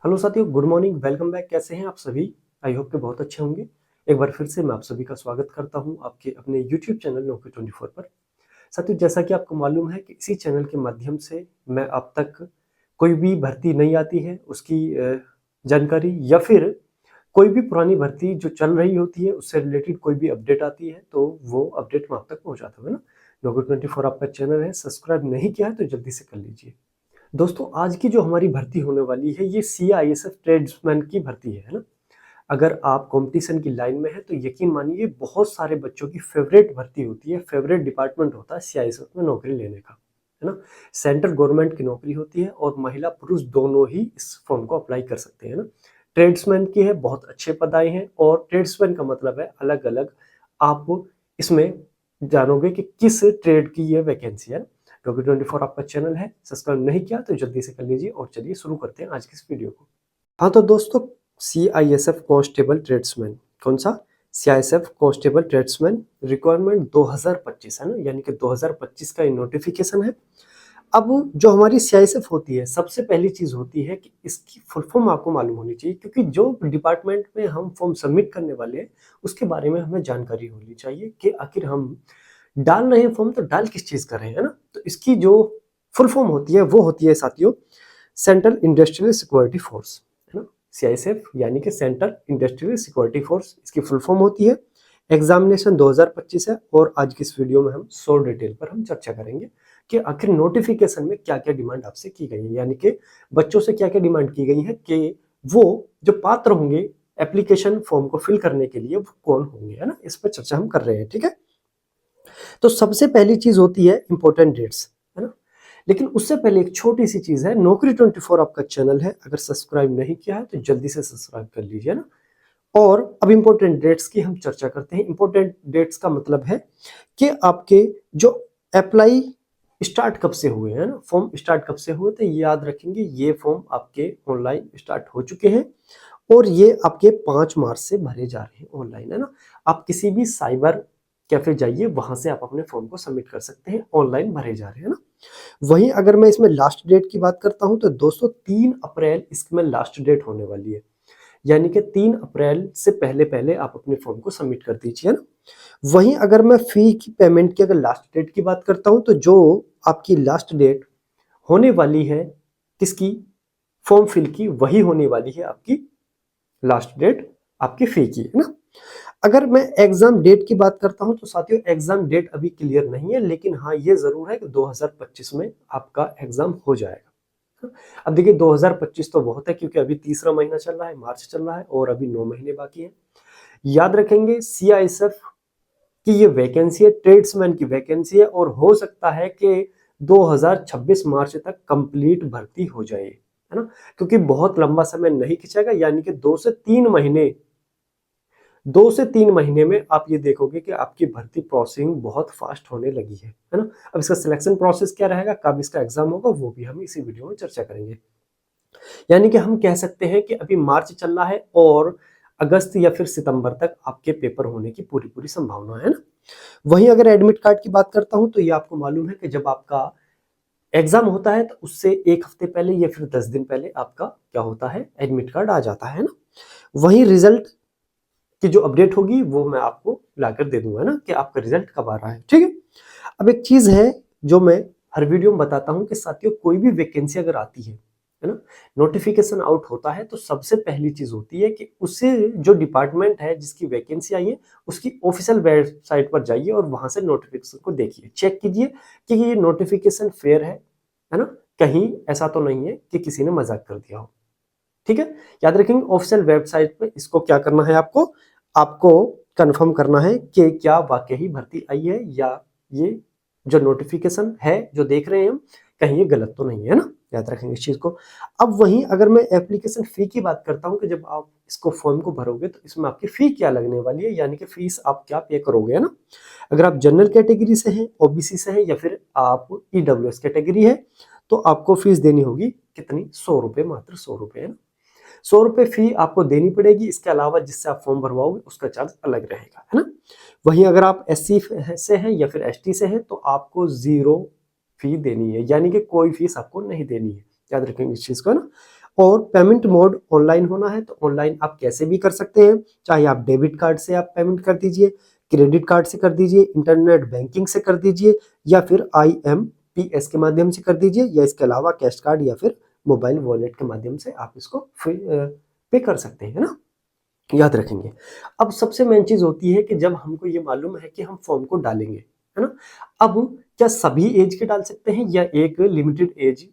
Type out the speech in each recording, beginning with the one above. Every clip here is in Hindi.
हेलो साथियों, गुड मॉर्निंग, वेलकम बैक। कैसे हैं आप सभी? आई होप कि बहुत अच्छे होंगे। एक बार फिर से मैं आप सभी का स्वागत करता हूं आपके अपने यूट्यूब चैनल नौकरी 24 पर। साथियों, जैसा कि आपको मालूम है कि इसी चैनल के माध्यम से मैं अब तक कोई भी भर्ती नहीं आती है उसकी जानकारी, या फिर कोई भी पुरानी भर्ती जो चल रही होती है उससे रिलेटेड कोई भी अपडेट आती है तो वो अपडेट मैं आप तक पहुंचाता हूँ, है ना। नौकरी 24 आपका चैनल है, सब्सक्राइब नहीं किया है तो जल्दी से कर लीजिए। दोस्तों, आज की जो हमारी भर्ती होने वाली है ये CISF ट्रेड्समैन की भर्ती है ना। अगर आप कंपटीशन की लाइन में है तो यकीन मानिए बहुत सारे बच्चों की फेवरेट भर्ती होती है, फेवरेट डिपार्टमेंट होता है CISF में नौकरी लेने का, है ना। सेंट्रल गवर्नमेंट की नौकरी होती है और महिला पुरुष दोनों ही इस फॉर्म को अप्लाई कर सकते हैं ना। ट्रेड्समैन की है, बहुत अच्छे पद आए हैं और ट्रेड्समैन का मतलब है अलग अलग। आप इसमें जानोगे कि किस ट्रेड की ये वैकेंसी है। नौकरी 24 आपका चैनल है, सब्सक्राइब नहीं किया तो जल्दी से कर लीजिए और चलिए शुरू करते हैं आज की इस वीडियो को। हाँ तो दोस्तों, CISF कांस्टेबल ट्रेड्समैन, कौन सा? CISF कांस्टेबल ट्रेड्समैन रिक्वायरमेंट 2025 है ना, यानी कि 2025 का ये नोटिफिकेशन है। अब जो हमारी CISF होती है, सबसे पहली चीज होती है कि इसकी फुल फॉर्म आपको मालूम होनी चाहिए, क्योंकि जो डिपार्टमेंट में हम फॉर्म सबमिट करने वाले हैं उसके बारे में हमें जानकारी होनी चाहिए कि आखिर हम डाल रहे हैं फॉर्म तो डाल किस चीज कर रहे हैं, है ना। तो इसकी जो फुल फॉर्म होती है वो होती है साथियों, सेंट्रल इंडस्ट्रियल सिक्योरिटी फोर्स, है ना। CISF यानी कि सेंट्रल इंडस्ट्रियल सिक्योरिटी फोर्स इसकी फुल फॉर्म होती है। एग्जामिनेशन 2025 है और आज की इस वीडियो में हम 100 डिटेल पर हम चर्चा करेंगे कि आखिर नोटिफिकेशन में क्या क्या डिमांड आपसे की गई है, यानी कि बच्चों से क्या क्या डिमांड की गई है कि वो जो पात्र होंगे एप्लीकेशन फॉर्म को फिल करने के लिए वो कौन होंगे, है ना। इस पर चर्चा हम कर रहे हैं, ठीक है। तो सबसे पहली चीज होती है इंपॉर्टेंट डेट्स, है ना। लेकिन उससे पहले एक छोटी सी चीज है, नौकरी 24 आपका चैनल है, अगर सब्सक्राइब नहीं किया है तो जल्दी से सब्सक्राइब कर लीजिए ना। और अब इंपॉर्टेंट डेट्स की हम चर्चा करते हैं। इंपॉर्टेंट डेट्स का मतलब है कि आपके जो अप्लाई स्टार्ट कब से हुए हैं ना, फॉर्म स्टार्ट कब से हुए, तो याद रखेंगे ये फॉर्म आपके ऑनलाइन स्टार्ट हो चुके हैं और ये आपके 5 मार्च से भरे जा रहे हैं ऑनलाइन, है ना। आप किसी भी साइबर कैफे जाइए, वहां से आप अपने फॉर्म को सबमिट कर सकते हैं, ऑनलाइन भरे जा रहे हैं ना। वहीं अगर मैं इसमें लास्ट डेट की बात करता हूं तो दोस्तों 3 अप्रैल इसमें लास्ट डेट होने वाली है, यानी कि 3 अप्रैल से पहले पहले आप अपने फॉर्म को सबमिट कर दीजिए ना। वहीं अगर मैं फी की पेमेंट की अगर लास्ट डेट की बात करता हूं तो जो आपकी लास्ट डेट होने वाली है किसकी, फॉर्म फिल की, वही होने वाली है आपकी लास्ट डेट आपकी फी की, है ना। अगर मैं एग्जाम डेट की बात करता हूं तो साथियों एग्जाम डेट अभी क्लियर नहीं है, लेकिन हाँ ये जरूर है कि 2025 में आपका एग्जाम हो जाएगा। अब देखिए 2025 तो बहुत है, क्योंकि अभी तीसरा महीना चल रहा है, मार्च चल रहा है और अभी 9 महीने बाकी है। याद रखेंगे CISF की ये वैकेंसी है, ट्रेड्समैन की वैकेंसी है और हो सकता है कि 2026 मार्च तक कंप्लीट भर्ती हो जाए, है ना। क्योंकि बहुत लंबा समय नहीं खिंचेगा, यानी कि 2 से 3 महीने में आप ये देखोगे कि आपकी भर्ती प्रोसेसिंग बहुत फास्ट होने लगी है ना। अब इसका सिलेक्शन प्रोसेस क्या रहेगा, कब इसका एग्जाम होगा, वो भी हम इसी वीडियो में चर्चा करेंगे। यानी कि हम कह सकते हैं कि अभी मार्च चल रहा है और अगस्त या फिर सितंबर तक आपके पेपर होने की पूरी पूरी संभावना है ना। वहीं अगर एडमिट कार्ड की बात करता हूं तो ये आपको मालूम है कि जब आपका एग्जाम होता है तो उससे एक हफ्ते पहले या फिर 10 दिन पहले आपका क्या होता है, एडमिट कार्ड आ जाता है ना। वहीं रिजल्ट की जो अपडेट होगी वो मैं आपको लाकर दे दूंगा ना, कि आपका रिजल्ट कब आ रहा है, ठीक है। अब एक चीज है जो मैं हर वीडियो में बताता हूं कि साथियों कोई भी वैकेंसी अगर आती है ना, नोटिफिकेशन आउट होता है तो सबसे पहली चीज होती है कि उसे जो डिपार्टमेंट है जिसकी वैकेंसी आई है उसकी ऑफिशियल वेबसाइट पर जाइए और वहां से नोटिफिकेशन को देखिए, चेक कीजिए कि ये नोटिफिकेशन फेयर है ना, कहीं ऐसा तो नहीं है कि किसी ने मजाक कर दिया हो, ठीक है। याद रखेंगे ऑफिशियल वेबसाइट पे इसको क्या करना है, आपको आपको कंफर्म करना है कि क्या वाकई ही भर्ती आई है या ये जो नोटिफिकेशन है जो देख रहे हैं हम कहीं ये गलत तो नहीं है ना। याद रखेंगे इस चीज को। अब वहीं अगर मैं एप्लीकेशन फी की बात करता हूं कि जब आप इसको फॉर्म को भरोगे तो इसमें आपकी फी क्या लगने वाली है, यानी कि फीस आप क्या पे करोगे, है ना। अगर आप जनरल कैटेगरी से हैं, OBC से हैं या फिर आप EWS कैटेगरी है तो आपको फीस देनी होगी कितनी, 100 रुपए, मात्र 100 रुपए, है ना। 100 रुपए फी आपको देनी पड़ेगी, इसके अलावा जिससे आप फॉर्म भरवाओगे उसका चार्ज अलग रहेगा, है ना। वहीं अगर आप SC से हैं या फिर ST से हैं तो आपको 0 फी देनी है, यानी कि कोई फीस आपको नहीं देनी है। याद रखेंगे इस चीज को ना। और पेमेंट मोड ऑनलाइन होना है तो ऑनलाइन आप कैसे भी कर सकते हैं, चाहे आप डेबिट कार्ड से आप पेमेंट कर दीजिए, क्रेडिट कार्ड से कर दीजिए, इंटरनेट बैंकिंग से कर दीजिए, या फिर IMPS के माध्यम से कर दीजिए, या इसके अलावा कैश कार्ड या फिर मोबाइल वॉलेट के माध्यम से आप इसको पे कर सकते हैं, है ना, याद रखेंगे। अब सबसे मेन चीज होती है कि जब हमको ये मालूम है कि हम फॉर्म को डालेंगे, है ना, अब क्या सभी एज के डाल सकते हैं या एक लिमिटेड एज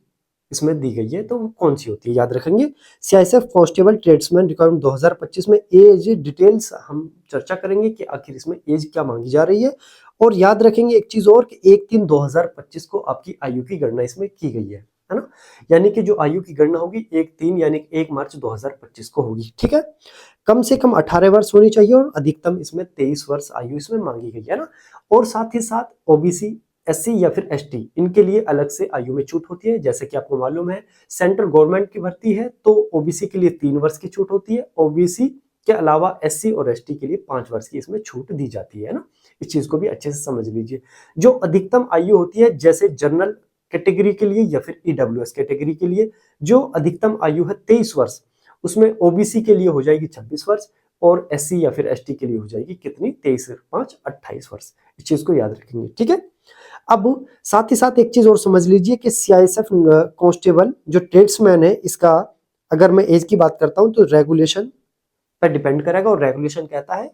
इसमें दी गई है, तो वो कौन सी होती है, याद रखेंगे। CISF कांस्टेबल ट्रेड्समैन रिक्वायरमेंट 2025 में एज डिटेल्स हम चर्चा करेंगे कि आखिर इसमें एज क्या मांगी जा रही है। और याद रखेंगे एक चीज और कि 1/3/2025 को आपकी आयु की गणना इसमें की गई है ना, यानी कि जो आयु की गणना होगी 1/3 यानी 1 मार्च 2025 को होगी, ठीक है। कम से कम 18 वर्ष होनी चाहिए और अधिकतम इसमें 23 वर्ष आयु इसमें मांगी गई है ना। और साथ ही साथ OBC, SC या फिर ST इनके लिए अलग से आयु में छूट होती है। जैसे कि आपको मालूम है सेंट्रल गवर्नमेंट की भर्ती है तो OBC के लिए 3 वर्ष की छूट होती है, OBC के अलावा SC और ST के लिए 5 वर्ष की इसमें छूट दी जाती है ना। इस चीज को भी अच्छे से समझ लीजिए। जो अधिकतम आयु होती है जैसे जनरल कैटेगरी के लिए या फिर EWS कैटेगरी के लिए जो अधिकतम आयु है 23 वर्ष, उसमें OBC के लिए हो जाएगी 26 वर्ष और SC या फिर ST के लिए हो जाएगी कितनी, 23 5 28 वर्ष। इस चीज को याद रखेंगे, ठीक है। अब साथ ही साथ एक चीज और समझ लीजिए कि CISF कांस्टेबल जो ट्रेड्समैन है इसका अगर मैं एज की बात करता हूं तो रेगुलेशन पर डिपेंड करेगा, और रेगुलेशन कहता है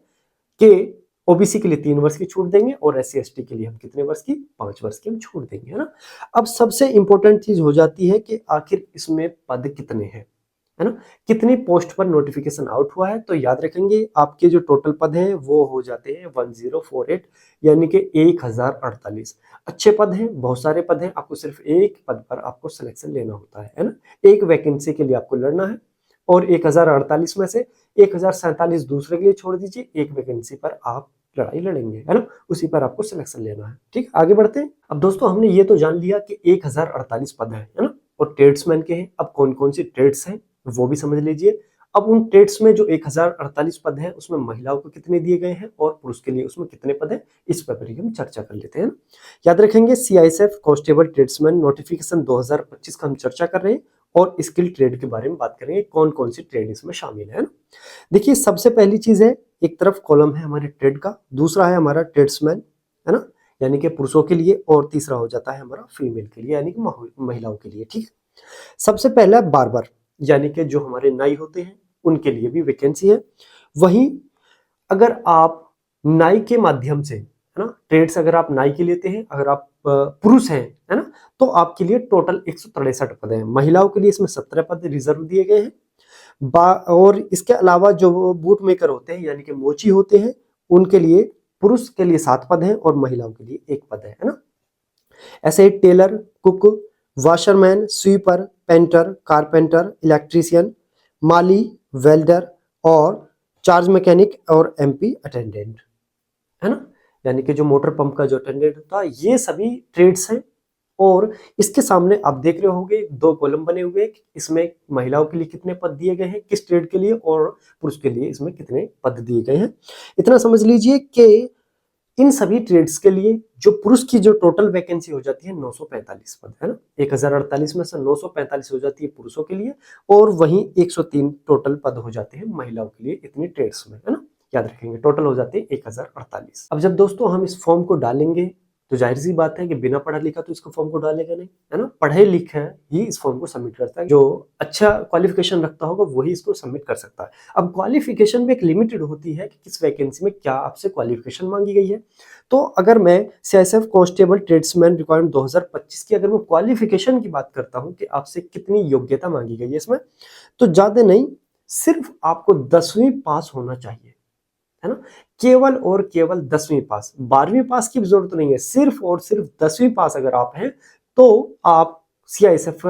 कि OBC के लिए 3 वर्ष की छूट देंगे और SC ST के लिए हम कितने वर्ष की, 5 वर्ष की हम छूट देंगे, है ना। अब सबसे इंपॉर्टेंट चीज हो जाती है कि आखिर इसमें पद कितने हैं, है ना, कितनी पोस्ट पर नोटिफिकेशन आउट हुआ है। तो याद रखेंगे आपके जो टोटल पद हैं वो हो जाते हैं 1048 यानी कि 1048। अच्छे पद हैं, बहुत सारे पद हैं, आपको सिर्फ एक पद पर आपको सिलेक्शन लेना होता है ना। एक वैकेंसी के लिए आपको लड़ना है और 1048 में से 1047 दूसरे के लिए छोड़ दीजिए, एक वैकेंसी पर आप लड़ाई लड़ेंगे, है ना, उसी पर आपको सिलेक्शन लेना है। ठीक, आगे बढ़ते हैं। अब दोस्तों हमने ये तो जान लिया कि 1048 पद है ना, और ट्रेड्समैन के हैं। अब कौन कौन सी ट्रेड्स हैं वो भी समझ लीजिए। अब उन ट्रेड्स में जो 1048 पद हैं उसमें महिलाओं को कितने दिए गए हैं और पुरुष के लिए उसमें कितने पद हैं, इस पर भी हम चर्चा कर लेते हैं। याद रखेंगे CISF कांस्टेबल ट्रेड्समैन नोटिफिकेशन 2025 का हम चर्चा कर रहे हैं और स्किल ट्रेड के बारे में बात करेंगे, कौन कौन सी ट्रेड इसमें शामिल है ना। देखिए सबसे पहली चीज है, एक तरफ कॉलम है हमारे ट्रेड का, दूसरा है हमारा ट्रेड्समैन, है ना, यानी कि पुरुषों के लिए, और तीसरा हो जाता है हमारा फीमेल के लिए यानी कि महिलाओं के लिए। ठीक, सबसे पहला बार्बर यानी कि जो हमारे नाई होते हैं उनके लिए भी वैकेंसी है। वहीं अगर आप नाई के माध्यम से, है ना, ट्रेड्स अगर आप नाई के लेते हैं, अगर आप पुरुष हैं, है ना, तो आपके लिए टोटल 163 पद हैं। महिलाओं के लिए इसमें 17 पद रिजर्व दिए गए हैं। और इसके अलावा जो बूट मेकर होते हैं यानी कि मोची होते हैं, उनके लिए पुरुष के लिए 7 पद हैं और महिलाओं के लिए 1 पद है ना। ऐसे ही tailor, cook, washerman, sweeper, painter, carpenter, electrician, माली, वेल्डर और चार्ज मैकेनिक और MP अटेंडेंट, है ना, यानी कि जो मोटर पंप का जो अटेंडेंट होता है, ये सभी ट्रेड्स हैं। और इसके सामने आप देख रहे होंगे 2 कॉलम बने हुए हैं, इसमें महिलाओं के लिए कितने पद दिए गए हैं किस ट्रेड के लिए, और पुरुष के लिए इसमें कितने पद दिए गए हैं। इतना समझ लीजिए कि इन सभी ट्रेड्स के लिए जो पुरुष की जो टोटल वैकेंसी हो जाती है 945 पद, है ना, 1048 में से 945 हो जाती है पुरुषों के लिए और वहीं 103 टोटल पद हो जाते हैं महिलाओं के लिए, इतनी ट्रेड्स में, है ना, याद रखेंगे टोटल हो जाते हैं 1048। अब जब दोस्तों हम इस फॉर्म को डालेंगे तो जाहिर सी बात है कि बिना पढ़ा लिखा तो इसको फॉर्म को डालेगा नहीं, है ना, पढ़े लिखे ही इस फॉर्म को सबमिट करता है। जो अच्छा क्वालिफिकेशन रखता होगा वही इसको सबमिट कर सकता है। अब क्वालिफिकेशन में एक लिमिटेड होती है कि किस वैकेंसी में क्या आपसे क्वालिफिकेशन मांगी गई है। तो अगर मैं CISF कांस्टेबल ट्रेड्समैन रिक्वायरमेंट 2025 की अगर मैं क्वालिफिकेशन की बात करता हूं कि आपसे कितनी योग्यता मांगी गई है इसमें, तो ज्यादा नहीं, सिर्फ आपको 10वीं पास होना चाहिए, है ना, केवल और केवल 10वीं पास, 12वीं पास की जरूरत नहीं है, सिर्फ और सिर्फ 10वीं पास अगर आप हैं तो आप CISF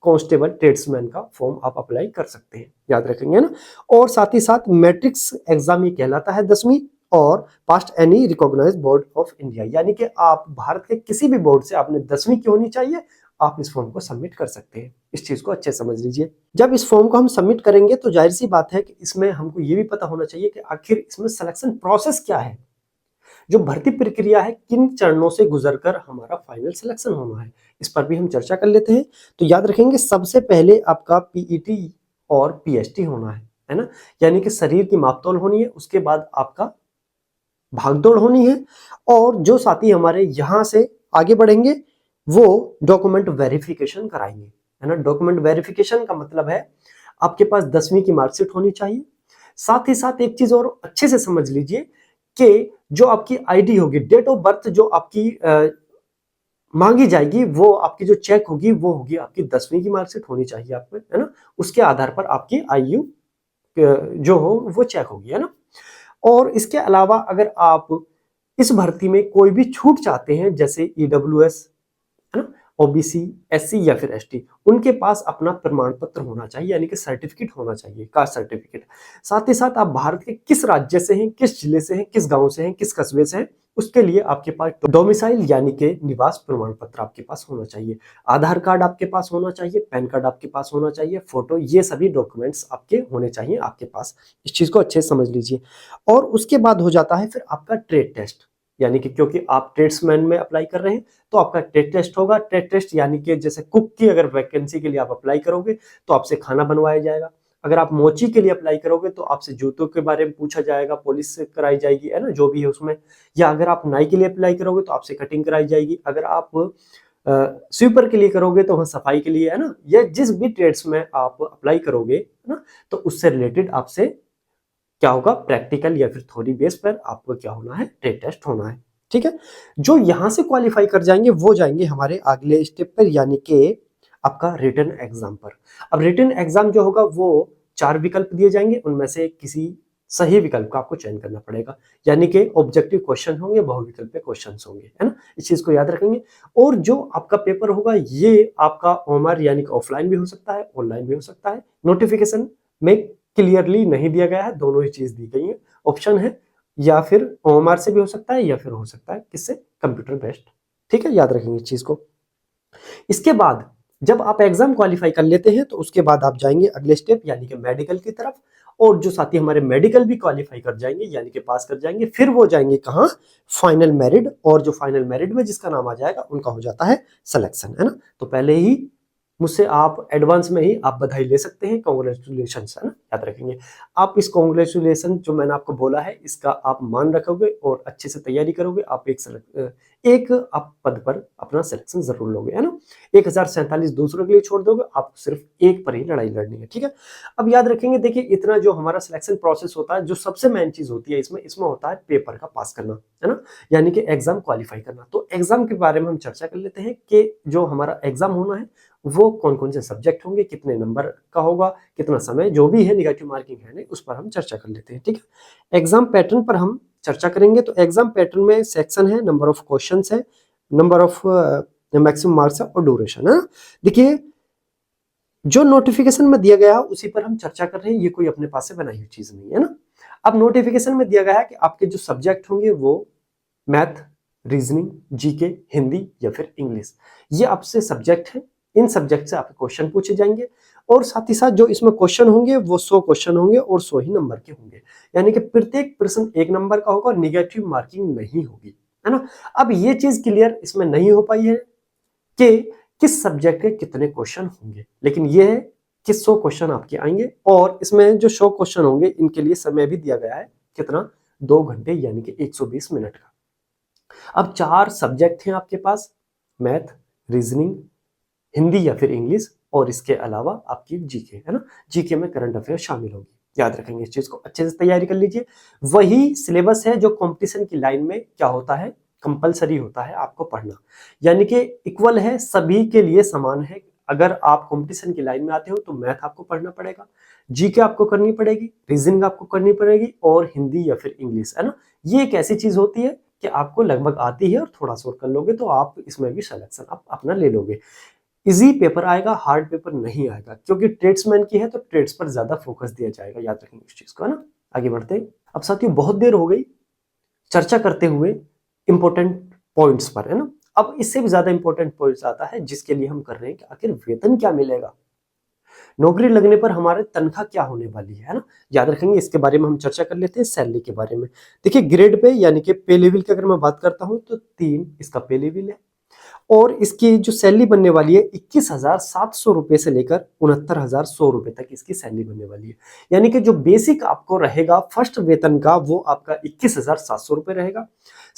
कांस्टेबल ट्रेड्समैन का फॉर्म आप अप्लाई कर सकते हैं, याद रखेंगे ना। और साथ ही साथ मैट्रिक्स एग्जाम ये कहलाता है 10वीं, और passed any recognised board of India, यानी कि आप भारत के किसी भी बोर्ड से आपने 10वीं की होनी चाहिए, आप इस फॉर्म को सबमिट कर सकते हैं। इस चीज को अच्छे समझ लीजिए। जब इस फॉर्म को हम सबमिट करेंगे तो जाहिर सी बात है कि इसमें हमको ये भी पता होना चाहिए कि आखिर इसमें सिलेक्शन प्रोसेस क्या है। जो भर्ती प्रक्रिया है किन चरणों से गुजरकर हमारा फाइनल सिलेक्शन होना है, इस पर भी हम चर्चा कर लेते हैं। तो याद रखेंगे सबसे पहले आपका पीईटी और पीएचटी होना है ना, यानी कि शरीर की मापतौल होनी है, उसके बाद आपका भागदौड़ होनी है, और जो साथी हमारे यहाँ से आगे बढ़ेंगे वो डॉक्यूमेंट वेरिफिकेशन कराएंगे, है ना। डॉक्यूमेंट वेरिफिकेशन का मतलब है आपके पास 10वीं की मार्कशीट होनी चाहिए। साथ ही साथ एक चीज और अच्छे से समझ लीजिए कि जो आपकी आईडी होगी, डेट ऑफ बर्थ जो आपकी मांगी जाएगी, वो आपकी जो चेक होगी वो होगी आपकी 10वीं की मार्कशीट होनी चाहिए आपको, है ना। उसके आधार पर आपकी आयु जो हो वो चेक होगी, है ना। और इसके अलावा अगर आप इस भर्ती में कोई भी छूट चाहते हैं, जैसे ईडब्ल्यूएस, है ना, ओबीसी, एससी या फिर एसटी, उनके पास अपना प्रमाण पत्र होना चाहिए, यानी कि सर्टिफिकेट होना चाहिए, कास्ट सर्टिफिकेट। साथ ही साथ आप भारत के किस राज्य से हैं, किस जिले से हैं, किस गांव से हैं, किस कस्बे से हैं, उसके लिए आपके पास डोमिसाइल यानी कि निवास प्रमाण पत्र आपके पास होना चाहिए। आधार कार्ड आपके पास होना चाहिए, पैन कार्ड आपके पास होना चाहिए, फोटो, ये सभी डॉक्यूमेंट्स आपके होने चाहिए आपके पास। इस चीज को अच्छे से समझ लीजिए। और उसके बाद हो जाता है फिर आपका ट्रेड टेस्ट, यानी कि क्योंकि आप ट्रेड्समैन में अप्लाई कर रहे हैं तो आपका ट्रेड टेस्ट होगा। ट्रेड टेस्ट यानी कि जैसे कुक की अगर वैकेंसी के लिए आप अप्लाई करोगे तो आपसे खाना बनवाया जाएगा। अगर आप मोची के लिए अप्लाई करोगे तो आपसे जूतों के बारे में पूछा जाएगा, पॉलिश से कराई जाएगी, है ना, जो भी है उसमें। या अगर आप नाई के लिए अप्लाई करोगे तो आपसे कटिंग कराई जाएगी। अगर आप स्वीपर के लिए करोगे तो वहाँ सफाई के लिए, है ना। या जिस भी ट्रेड्स में आप अप्लाई करोगे, है ना, तो उससे रिलेटेड आपसे क्या होगा, प्रैक्टिकल या फिर थ्योरी बेस पर आपको क्या होना है, ट्रेड टेस्ट होना है। ठीक है। जो यहां से क्वालिफाई कर जाएंगे वो जाएंगे हमारे अगले स्टेप पर, यानी कि आपका रिटन एग्जाम पर। अब रिटन एग्जाम जो होगा वो 4 विकल्प दिए जाएंगे, उनमें से किसी सही विकल्प का आपको चयन करना पड़ेगा, यानी कि ऑब्जेक्टिव क्वेश्चन होंगे, बहुविकल्पीय क्वेश्चन होंगे, है ना। इस चीज को याद रखेंगे। और जो आपका पेपर होगा ये आपका ओमआर यानी कि ऑफलाइन भी हो सकता है, ऑनलाइन भी हो सकता है। नोटिफिकेशन में क्लियरली नहीं दिया गया है, दोनों ही चीज दी गई है। ऑप्शन है या फिर ओएमआर से भी हो सकता है या फिर हो सकता है किससे, कंप्यूटर बेस्ड। ठीक है, याद रखेंगे इस चीज को। इसके बाद जब आप एग्जाम क्वालिफाई कर लेते हैं तो उसके बाद आप जाएंगे अगले स्टेप, यानी कि मेडिकल की तरफ। और जो साथी हमारे मेडिकल भी क्वालिफाई कर जाएंगे यानी कि पास कर जाएंगे, फिर वो जाएंगे कहाँ, फाइनल मेरिट। और जो फाइनल मेरिट में जिसका नाम आ जाएगा उनका हो जाता है सिलेक्शन, है ना। तो पहले ही मुझसे आप एडवांस में ही आप बधाई ले सकते हैं, कॉन्ग्रेचुलेशन, है ना, याद रखेंगे। आप इस कॉन्ग्रेचुलेशन जो मैंने आपको बोला है इसका आप मान रखोगे और अच्छे से तैयारी करोगे, आप एक आप पद पर अपना सिलेक्शन जरूर लोगे, है ना। 1047 दूसरों के लिए छोड़ दोगे, आप सिर्फ एक पर ही लड़ाई लड़नी है। ठीक है। अब याद रखेंगे, देखिए इतना जो हमारा सिलेक्शन प्रोसेस होता है, जो सबसे मेन चीज होती है इसमें होता है पेपर का पास करना, है ना, यानी कि एग्जाम क्वालिफाई करना। तो एग्जाम के बारे में हम चर्चा कर लेते हैं कि जो हमारा एग्जाम होना है वो कौन कौन से सब्जेक्ट होंगे, कितने नंबर का होगा, कितना समय, जो भी है निगेटिव मार्किंग है नहीं, उस पर हम चर्चा कर लेते हैं। ठीक है। एग्जाम पैटर्न पर हम चर्चा करेंगे। तो एग्जाम पैटर्न में सेक्शन है, नंबर ऑफ क्वेश्चंस है, नंबर ऑफ मैक्सिमम मार्क्स है और ड्यूरेशन है। देखिए जो नोटिफिकेशन में दिया गया है उसी पर हम चर्चा कर रहे हैं, ये कोई अपने पास से बनाई हुई चीज नहीं है ना। अब नोटिफिकेशन में दिया गया है कि आपके जो सब्जेक्ट होंगे वो मैथ, रीजनिंग, जीके, हिंदी या फिर इंग्लिश, ये आपसे सब्जेक्ट है। इन सब्जेक्ट से आपके क्वेश्चन पूछे जाएंगे और साथ ही साथ जो इसमें क्वेश्चन होंगे वो 100 क्वेश्चन होंगे और 100 ही नंबर के होंगे, यानी कि प्रत्येक प्रश्न 1 नंबर का होगा, निगेटिव मार्किंग नहीं होगी, है ना। अब ये चीज क्लियर इसमें नहीं हो पाई है कि किस सब्जेक्ट के कितने क्वेश्चन होंगे, लेकिन ये है कि 100 क्वेश्चन आपके आएंगे और इसमें जो 100 क्वेश्चन होंगे इनके लिए समय भी दिया गया है, कितना, 2 घंटे यानी कि 120 मिनट का। अब 4 सब्जेक्ट हैं आपके पास, मैथ, रीजनिंग, हिंदी या फिर इंग्लिश, और इसके अलावा आपकी जीके, है ना। जीके में करंट अफेयर शामिल होगी, याद रखेंगे इस चीज को, अच्छे से तैयारी कर लीजिए। वही सिलेबस है जो कंपटीशन की लाइन में क्या होता है, कंपलसरी होता है आपको पढ़ना, यानी कि इक्वल है, सभी के लिए समान है। अगर आप कंपटीशन की लाइन में आते हो तो मैथ आपको पढ़ना पड़ेगा, जीके आपको करनी पड़ेगी, रीजनिंग आपको करनी पड़ेगी और हिंदी या फिर इंग्लिश, है ना। ये एक ऐसी चीज होती है कि आपको लगभग आती है और थोड़ा सा और कर लोगे तो आप इसमें भी सिलेक्शन आप अपना ले लोगे। इजी पेपर आएगा, हार्ड पेपर नहीं आएगा, क्योंकि ट्रेड्समैन की है तो ट्रेड्स पर ज्यादा फोकस दिया जाएगा, याद रखेंगे इस चीज को, है ना। आगे बढ़ते हैं। अब साथियों बहुत देर हो गई चर्चा करते हुए इंपॉर्टेंट पॉइंट्स पर, है ना। अब इससे भी ज्यादा इंपॉर्टेंट पॉइंट्स आता है जिसके लिए हम कर रहे हैं कि आखिर वेतन क्या मिलेगा। नौकरी लगने पर हमारे तनख्वाह क्या होने वाली है ना, याद रखेंगे। इसके बारे में हम चर्चा कर लेते हैं सैलरी के बारे में। देखिए ग्रेड पे यानी कि पे लेवल की अगर मैं बात करता हूं तो 3 इसका पे लेवल है, और इसकी जो सैलरी बनने वाली है 21,700 रुपए से लेकर 69,100 रुपए तक इसकी सैलरी बनने वाली है। यानी कि जो बेसिक आपको रहेगा फर्स्ट वेतन का वो आपका 21,700 रुपए रहेगा।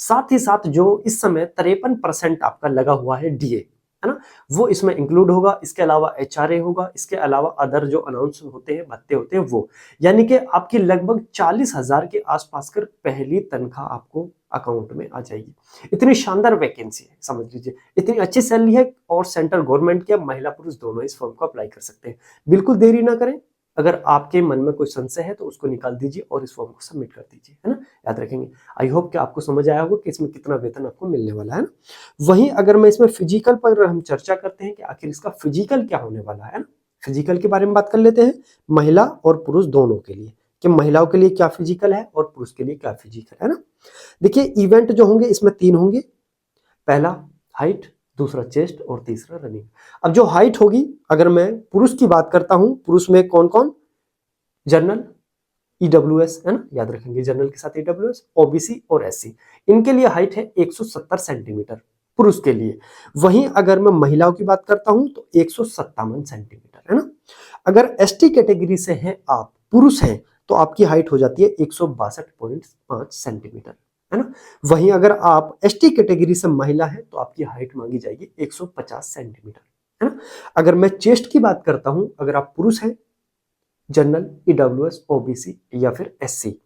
साथ ही साथ जो इस समय 53% आपका लगा हुआ है डीए, है ना, वो इसमें इंक्लूड होगा। इसके अलावा एचआरए होगा, इसके अलावा अदर जो अनाउंस होते हैं, भत्ते होते हैं वो, यानी कि आपकी लगभग 40,000 के आसपास कर पहली तनख्वाह आपको अकाउंट में आ जाएगी। इतनी शानदार वैकेंसी है, समझ लीजिए, इतनी अच्छी सैलरी है, और सेंट्रल गवर्नमेंट के महिला पुरुष दोनों इस फॉर्म को अप्लाई कर सकते हैं। बिल्कुल देरी ना करें, अगर आपके मन में कोई संशय है तो उसको निकाल दीजिए और इस फॉर्म को सबमिट कर दीजिए, है ना, याद रखेंगे। आई होप कि आपको समझ आया होगा कि इसमें कितना वेतन आपको मिलने वाला है ना। वहीं अगर मैं इसमें फिजिकल पर हम चर्चा करते हैं कि आखिर इसका फिजिकल क्या होने वाला है ना, फिजिकल के बारे में बात कर लेते हैं महिला और पुरुष दोनों के लिए, कि महिलाओं के लिए क्या फिजिकल है और पुरुष के लिए क्या फिजिकल है ना। देखिए इवेंट जो होंगे इसमें 3 होंगे, पहला हाइट, दूसरा चेस्ट और तीसरा रनिंग। अब जो हाइट होगी, अगर मैं पुरुष की बात करता हूं, पुरुष में कौन कौन, जनरल, ईडब्ल्यूएस, है ना, याद रखेंगे, जनरल के साथ ईडब्ल्यूएस, ओबीसी और एससी, इनके लिए हाइट है 170 सेंटीमीटर पुरुष के लिए। वहीं अगर मैं महिलाओं की बात करता हूं तो 157 सेंटीमीटर, है ना। अगर एसटी कैटेगरी से हैं आप, पुरुष हैं, तो आपकी हाइट हो जाती है 162.5 सेंटीमीटर, है ना। वहीं अगर आप एसटी कैटेगरी से महिला हैं तो आपकी हाइट मांगी जाएगी 150 सेंटीमीटर, है ना। अगर मैं चेस्ट की बात करता हूं, अगर आप पुरुष हैं, जनरल, ईडब्ल्यूएस, ओबीसी या फिर एससी,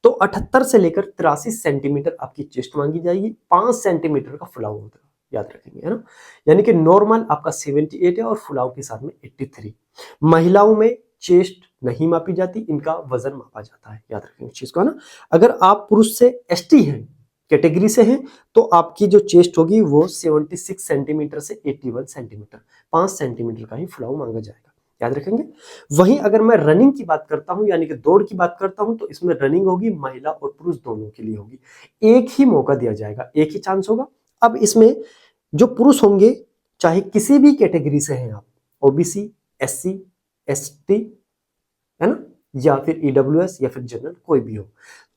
तो 78 से लेकर 83 सेंटीमीटर आपकी चेस्ट मांगी जाएगी, 5 सेंटीमीटर का फुलाव होता है, याद रखेंगे, है ना। यानी कि नॉर्मल आपका 78 है और फुलाव के साथ में 83। महिलाओं में चेस्ट नहीं मापी जाती, इनका वजन मापा जाता है, याद रखेंगे इस चीज को, है ना। अगर आप पुरुष से एसटी हैं, कैटेगरी से हैं, तो आपकी जो चेस्ट होगी वो 76 सेंटीमीटर से 81 सेंटीमीटर, 5 सेंटीमीटर का ही फुलाव मांगा जाएगा, याद रखेंगे। वहीं अगर मैं रनिंग की बात करता हूं, यानी कि दौड़ की बात करता हूं, तो इसमें रनिंग होगी महिला और पुरुष दोनों के लिए होगी। एक ही मौका दिया जाएगा, एक ही चांस होगा। अब इसमें जो पुरुष होंगे, चाहे किसी भी कैटेगरी से हैं आप, ओबीसी, एससी, एसटी, है ना, या फिर ईडब्ल्यूएस या फिर जनरल, कोई भी हो,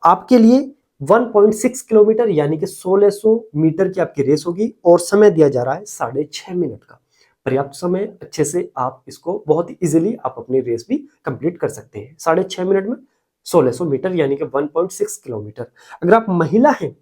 आपके लिए 1.6 किलोमीटर यानी कि 1600 मीटर की आपकी रेस होगी, और समय दिया जा रहा है 6.5 मिनट का। पर्याप्त समय, अच्छे से आप इसको बहुत इजीली आप अपनी रेस भी कंप्लीट कर सकते हैं। 6.5 मिनट में 1600 मीटर यानी कि 1.6 किलोमीटर। अगर आप महिला हैं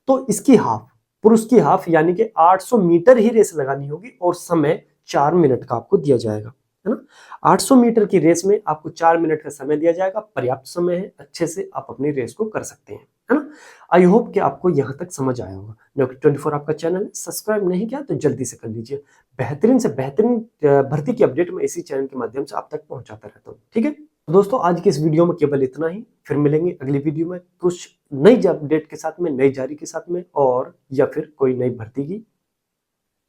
तो इसकी हाफ, पुरुष की हाफ यानी कि 800 मीटर ही रेस लगानी होगी, और समय 4 मिनट का आपको दिया जाएगा, है ना। 800 मीटर की रेस में आपको 4 मिनट का समय दिया जाएगा, पर्याप्त समय है, अच्छे से आप अपनी रेस को कर सकते हैं, है ना। आई होप कि आपको यहां तक समझ आया होगा। Neo24 आपका चैनल है, सब्सक्राइब नहीं किया तो जल्दी से कर लीजिए। बेहतरीन से बेहतरीन भर्ती की अपडेट मैं इसी चैनल के माध्यम से आप तक पहुंचाता रहता हूँ, ठीक है। दोस्तों आज की इस वीडियो में केवल इतना ही, फिर मिलेंगे अगली वीडियो में कुछ नई अपडेट के साथ में, नई जारी के साथ में, और या फिर कोई नई भर्ती की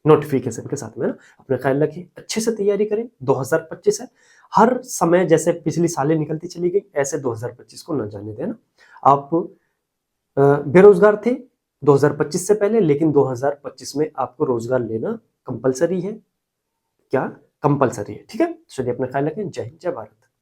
नोटिफिकेशन के साथ में, ना। अपना ख्याल रखिए, अच्छे से तैयारी करें, 2025 है, हर समय जैसे पिछली सालें निकलती चली गई, ऐसे 2025 को न जाने देना। आप बेरोजगार थे 2025 से पहले, लेकिन 2025 में आपको रोजगार लेना कंपलसरी है, क्या कंपलसरी है, ठीक है। चलिए अपना ख्याल रखें, जय हिंद, जय भारत।